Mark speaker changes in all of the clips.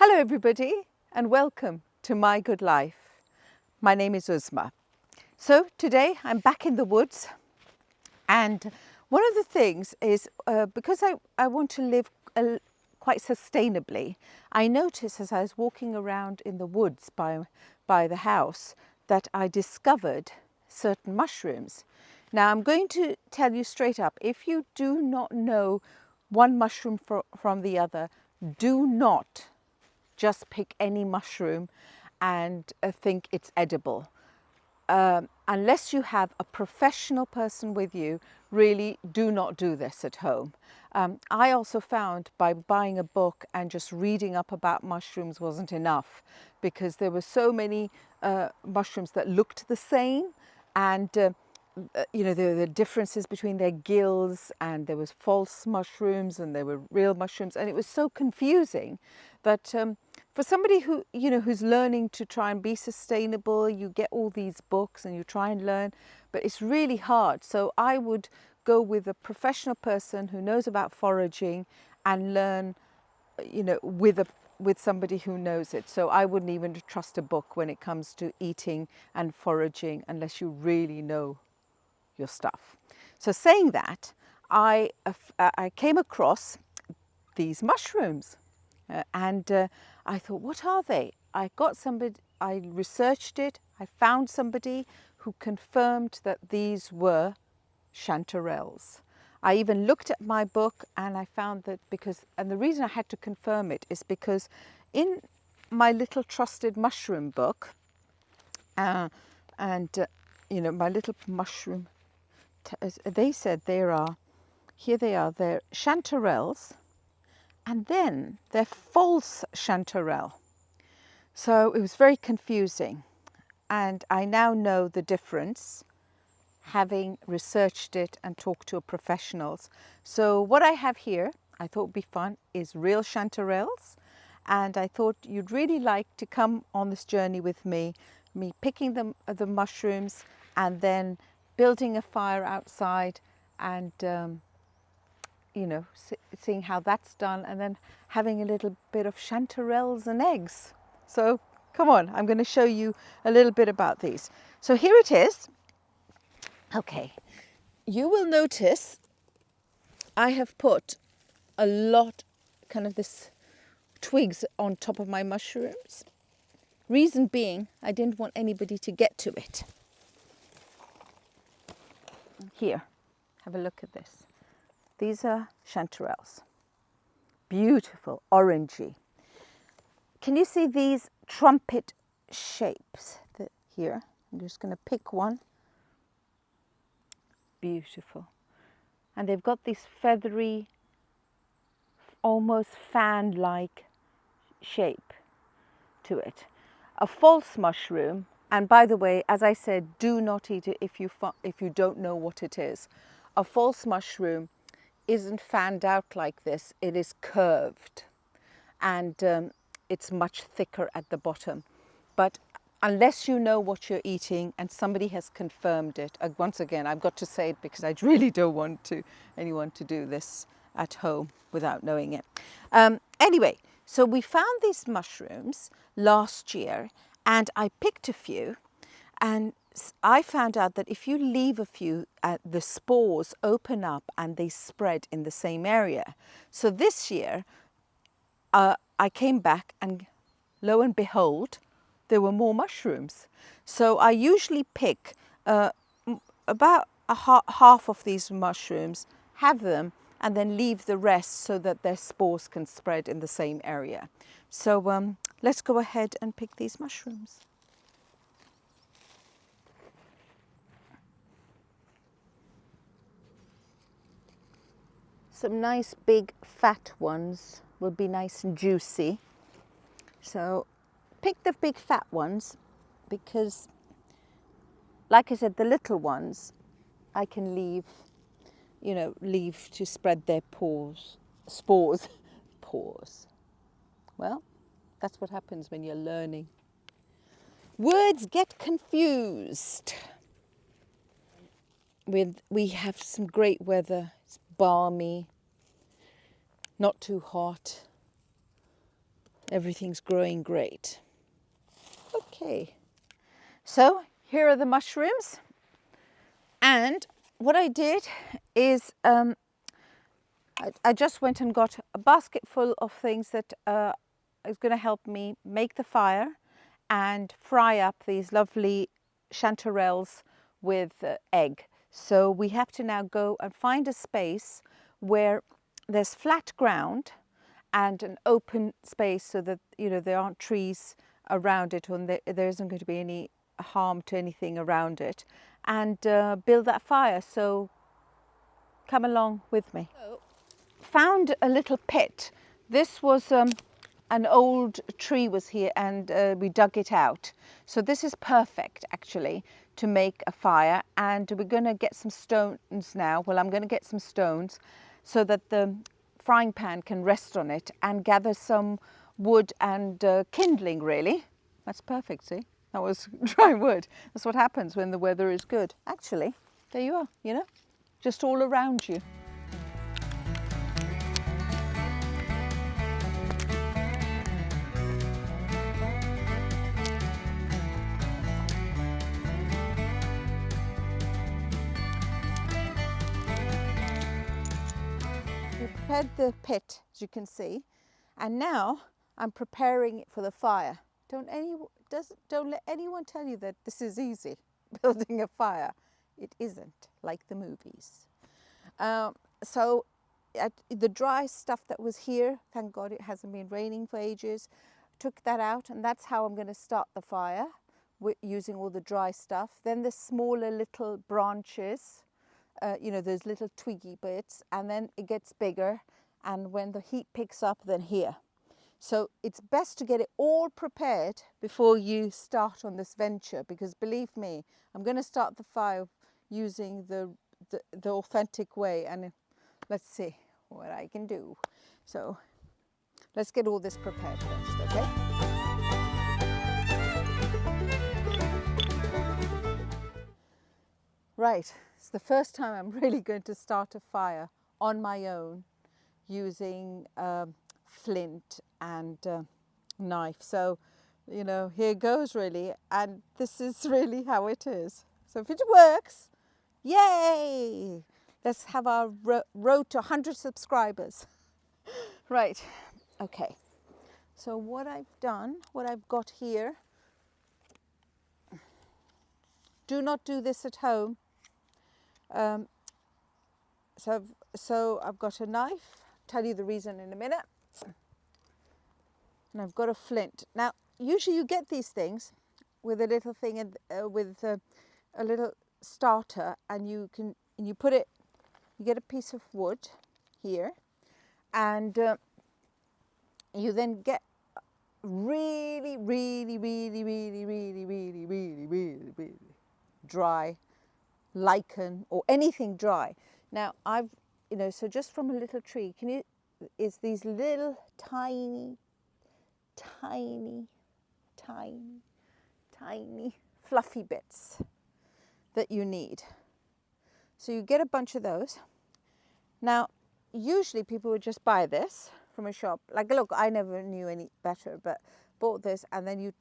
Speaker 1: Hello everybody and welcome to My Good Life. My name is Uzma. So today I'm back in the woods, and one of the things is because I want to live quite sustainably, I noticed as I was walking around in the woods by the house that I discovered certain mushrooms. Now I'm going to tell you straight up, if you do not know one mushroom from the other, do not just pick any mushroom and think it's edible. Unless you have a professional person with you, really do not do this at home. I also found by buying a book and just reading up about mushrooms wasn't enough, because there were so many mushrooms that looked the same, and there were the differences between their gills, and there was false mushrooms and there were real mushrooms, and it was so confusing that for somebody who's learning to try and be sustainable, you get all these books and you try and learn, but it's really hard. So I would go with a professional person who knows about foraging and learn, with somebody who knows it. So I wouldn't even trust a book when it comes to eating and foraging unless you really know your stuff. So saying that, I came across these mushrooms, and I thought, what are they? I researched it, I found somebody who confirmed that these were chanterelles. I even looked at my book and I found that and the reason I had to confirm it is because in my little trusted mushroom book, my little mushroom, they said they're chanterelles, and then they're false chanterelle. So it was very confusing, and I now know the difference, having researched it and talked to professionals. So what I have here, I thought would be fun, is real chanterelles, and I thought you'd really like to come on this journey with me picking the mushrooms and then building a fire outside and seeing how that's done, and then having a little bit of chanterelles and eggs. So come on, I'm going to show you a little bit about these. So here it is. Okay, you will notice I have put a lot, kind of this twigs on top of my mushrooms. Reason being, I didn't want anybody to get to it. Here, have a look at this. These are chanterelles. Beautiful, orangey. Can you see these trumpet shapes here? I'm just going to pick one. Beautiful. And they've got this feathery, almost fan-like shape to it. A false mushroom, and by the way, as I said, do not eat it if you don't know what it is. A false mushroom isn't fanned out like this, it is curved, and it's much thicker at the bottom. But unless you know what you're eating and somebody has confirmed it, once again, I've got to say it because I really don't want anyone to do this at home without knowing it. Anyway, so we found these mushrooms last year, and I picked a few, and I found out that if you leave a few, the spores open up and they spread in the same area. So this year, I came back and lo and behold, there were more mushrooms. So I usually pick about half of these mushrooms, have them, and then leave the rest so that their spores can spread in the same area. So let's go ahead and pick these mushrooms. Some nice big fat ones will be nice and juicy. So pick the big fat ones because, like I said, the little ones I can leave to spread their spores. Well, that's what happens when you're learning. Words get confused. We have some great weather. It's balmy, not too hot. Everything's growing great. Okay, so here are the mushrooms. And what I did is I just went and got a basket full of things that is going to help me make the fire and fry up these lovely chanterelles with egg. So we have to now go and find a space where there's flat ground and an open space so that, you know, there aren't trees around it and there isn't going to be any harm to anything around it, and build that fire. So come along with me. Found a little pit. This was an old tree was here, and we dug it out. So this is perfect actually to make a fire. And we're going to get some stones now. Well, I'm going to get some stones so that the frying pan can rest on it, and gather some wood and kindling really. That's perfect, see? That was dry wood. That's what happens when the weather is good. Actually, there you are, you know, just all around you. We prepared the pit, as you can see, and now I'm preparing it for the fire. Don't let anyone tell you that this is easy, building a fire. It isn't, like the movies. So the dry stuff that was here, thank God it hasn't been raining for ages, took that out, and that's how I'm going to start the fire, using all the dry stuff. Then the smaller little branches, you know, those little twiggy bits, and then it gets bigger, and when the heat picks up, then here. So it's best to get it all prepared before you start on this venture, because believe me, I'm going to start the fire using the authentic way, and let's see what I can do. So let's get all this prepared first, okay? Right, it's the first time I'm really going to start a fire on my own using flint and knife. So, you know, here goes really, and this is really how it is. So if it works, yay! Let's have our road to 100 subscribers. Right, okay. So what I've done, what I've got here, do not do this at home. So I've got a knife, tell you the reason in a minute, and I've got a flint. Now, usually you get these things with a little thing and with a little starter, and you put it, you get a piece of wood here, and you then get really dry lichen or anything dry. Now I've, you know, so just from a little tree, is these little tiny fluffy bits that you need. So you get a bunch of those. Now usually people would just buy this from a shop. Like, look, I never knew any better, but bought this, and then you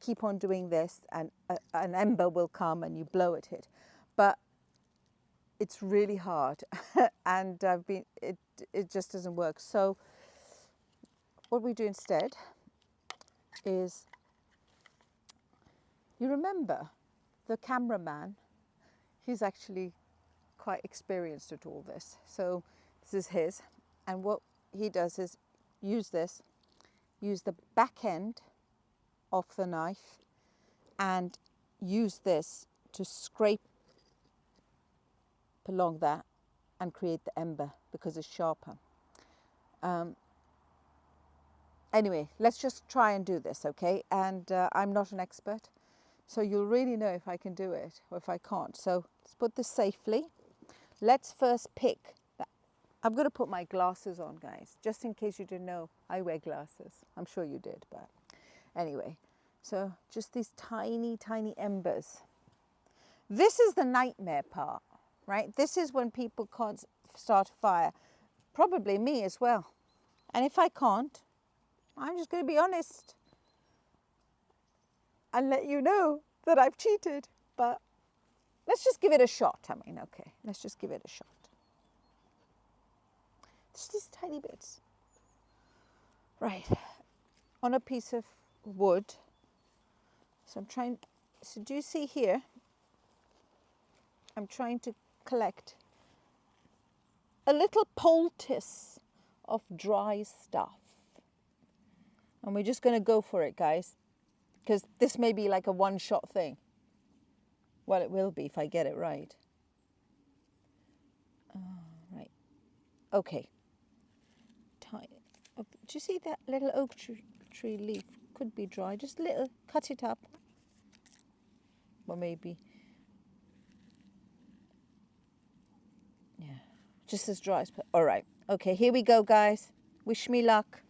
Speaker 1: keep on doing this, and an ember will come and you blow at it. But it's really hard, and it just doesn't work. So what we do instead is, you remember the cameraman, he's actually quite experienced at all this. So this is his, and what he does is use the back end of the knife, and use this to scrape along that and create the ember, because it's sharper. Anyway, let's just try and do this, okay? And I'm not an expert, so you'll really know if I can do it or if I can't. So let's put this safely. Let's first pick that. I'm going to put my glasses on, guys, just in case you didn't know I wear glasses. I'm sure you did, but anyway. So just these tiny embers. This is the nightmare part, right? This is when people can't start a fire. Probably me as well. And if I can't, I'm just going to be honest and let you know that I've cheated. But let's just give it a shot. I mean, okay, let's just give it a shot. Just these tiny bits. Right, on a piece of wood. So I'm trying, so do you see here? I'm trying to collect a little poultice of dry stuff. And we're just going to go for it, guys, because this may be like a one-shot thing. Well, it will be if I get it right. Right. Okay. Do you see that little oak tree leaf? Could be dry. Just a little. Cut it up. Well, maybe. Yeah. Just as dry as... All right. Okay, here we go, guys. Wish me luck.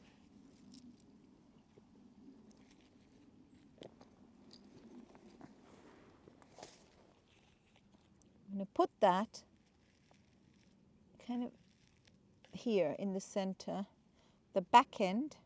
Speaker 1: I'm going to put that kind of here in the center, the back end.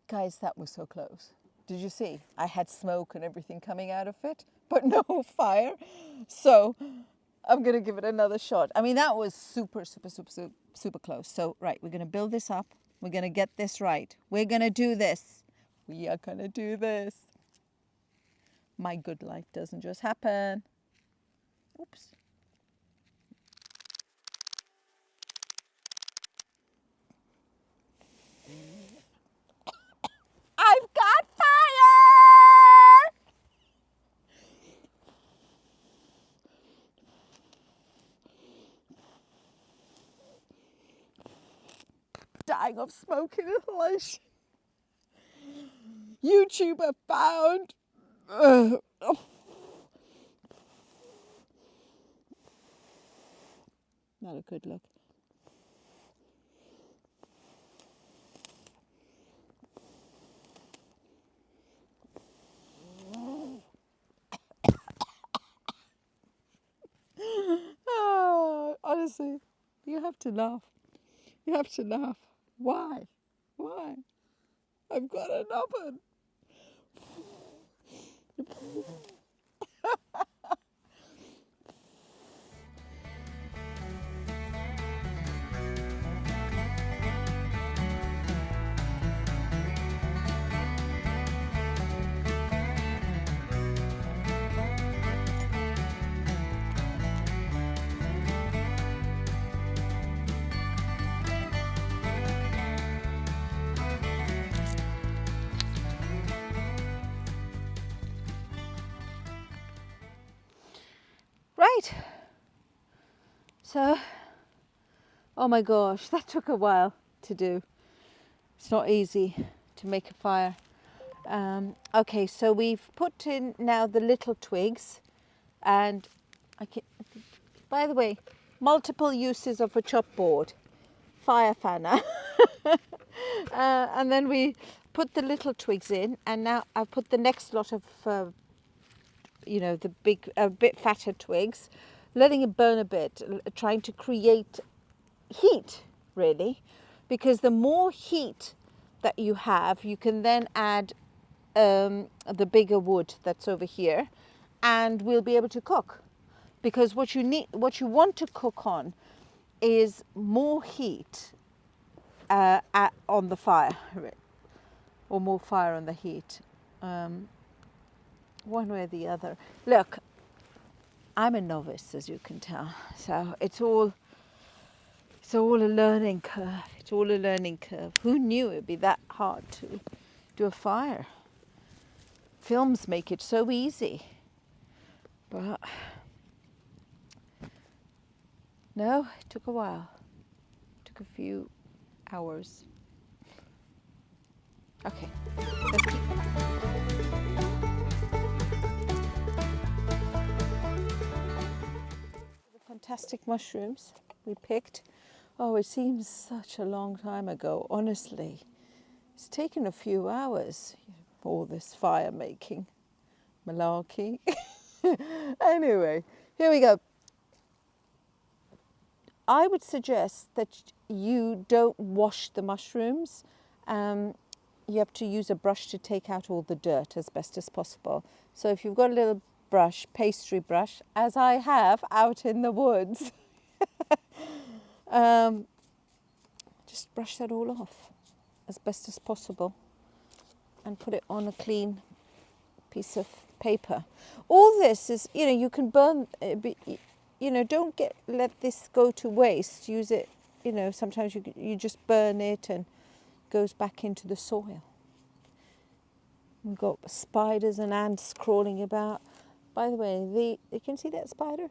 Speaker 1: Guys, that was so close. Did you see? I had smoke and everything coming out of it, but no fire. So I'm going to give it another shot. I mean, that was super close. So, right, we're going to build this up. We're going to get this right. We're going to do this. We are going to do this. My good life doesn't just happen. Oops. I've got fire! Dying of smoking inhalation. YouTuber found. Not a good look. Oh, honestly, you have to laugh. You have to laugh. Why? Why? I've got an oven. Right. So, oh my gosh, that took a while to do. It's not easy to make a fire. Okay, so we've put in now the little twigs, and by the way, multiple uses of a chopboard, fire fanner, and then we put the little twigs in, and now I've put the next lot of, the big, a bit fatter twigs, letting it burn a bit, trying to create heat, really, because the more heat that you have, you can then add the bigger wood that's over here, and we'll be able to cook. Because what you want to cook on is more heat on the fire, or more fire on the heat, one way or the other. Look, I'm a novice, as you can tell, so it's all a learning curve. It's all a learning curve. Who knew it'd be that hard to do a fire? Films make it so easy, but no, it took a while. It took a few hours. Okay, let's keep the fantastic mushrooms we picked Oh, it seems such a long time ago, honestly. It's taken a few hours, all this fire making. Malarkey. Anyway, here we go. I would suggest that you don't wash the mushrooms. You have to use a brush to take out all the dirt as best as possible. So if you've got a little brush, pastry brush, as I have out in the woods, just brush that all off as best as possible and put it on a clean piece of paper. All this is, you can burn, don't let this go to waste. Use it, sometimes you just burn it and it goes back into the soil. We've got spiders and ants crawling about. By the way, you can see that spider?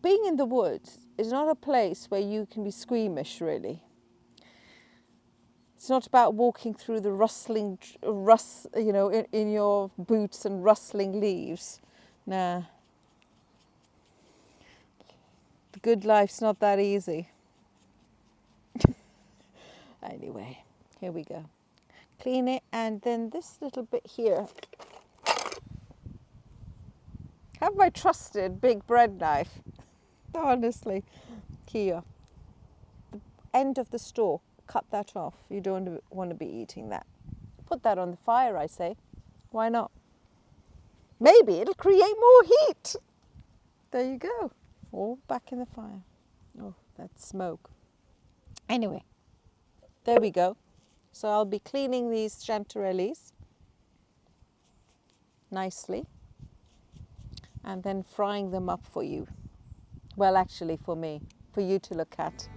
Speaker 1: Being in the woods is not a place where you can be squeamish, really. It's not about walking through the rustling, in your boots and rustling leaves. Nah. The good life's not that easy. Anyway, here we go. Clean it, and then this little bit here. Have my trusted big bread knife. Honestly, here. The end of the stalk, cut that off. You don't want to be eating that. Put that on the fire, I say. Why not? Maybe it'll create more heat. There you go. All back in the fire. Oh, that's smoke. Anyway, there we go. So I'll be cleaning these chanterelles nicely and then frying them up for you. Well, actually for me, for you to look at.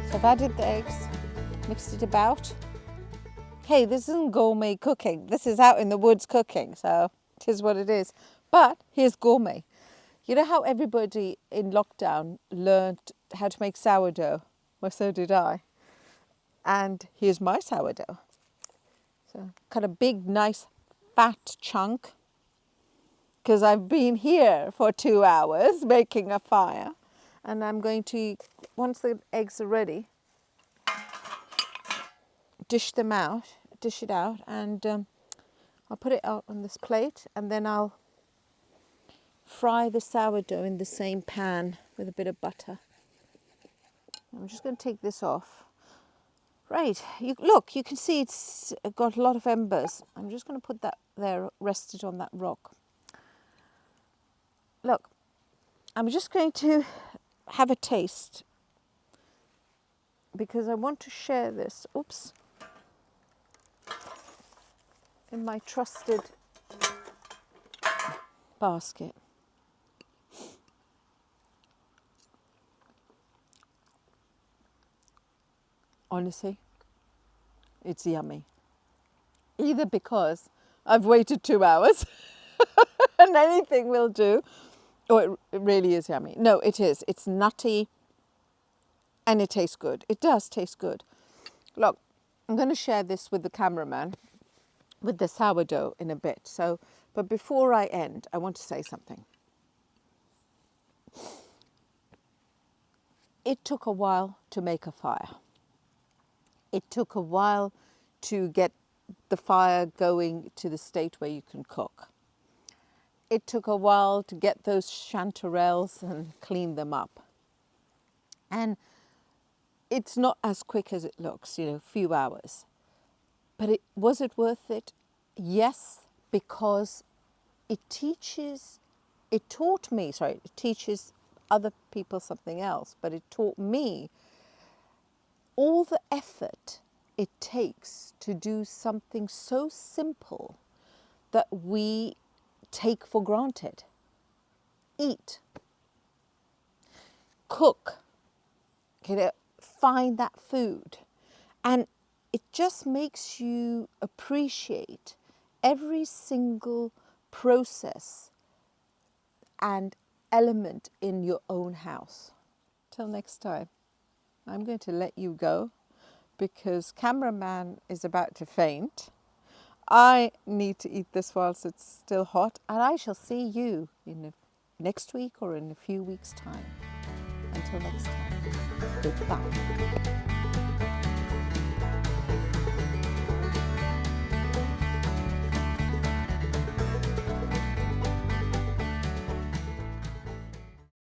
Speaker 1: So I've added the eggs, mixed it about. Hey, this isn't gourmet cooking. This is out in the woods cooking, so it is what it is. But here's gourmet. You know how everybody in lockdown learned how to make sourdough? Well, so did I. And here's my sourdough. So cut a big, nice, fat chunk, because I've been here for 2 hours making a fire. And I'm going to, once the eggs are ready, dish it out, and I'll put it out on this plate, and then I'll fry the sourdough in the same pan with a bit of butter. I'm just going to take this off. Right, look, you can see it's got a lot of embers. I'm just going to put that there, rested on that rock. Look, I'm just going to have a taste because I want to share this. Oops. In my trusted basket. Honestly, it's yummy. Either because I've waited 2 hours and anything will do, or it really is yummy. No, it is. It's nutty and it tastes good. It does taste good. Look, I'm going to share this with the cameraman, with the sourdough in a bit. So, but before I end, I want to say something. It took a while to make a fire. It took a while to get the fire going to the state where you can cook. It took a while to get those chanterelles and clean them up. And it's not as quick as it looks, a few hours. But was it worth it? Yes, because it teaches other people something else, but it taught me all the effort it takes to do something so simple that we take for granted. Eat, cook, find that food. And it just makes you appreciate every single process and element in your own house. till next time, I'm going to let you go because cameraman is about to faint. I need to eat this whilst it's still hot, and I shall see you next week or in a few weeks' time. Until next time, goodbye.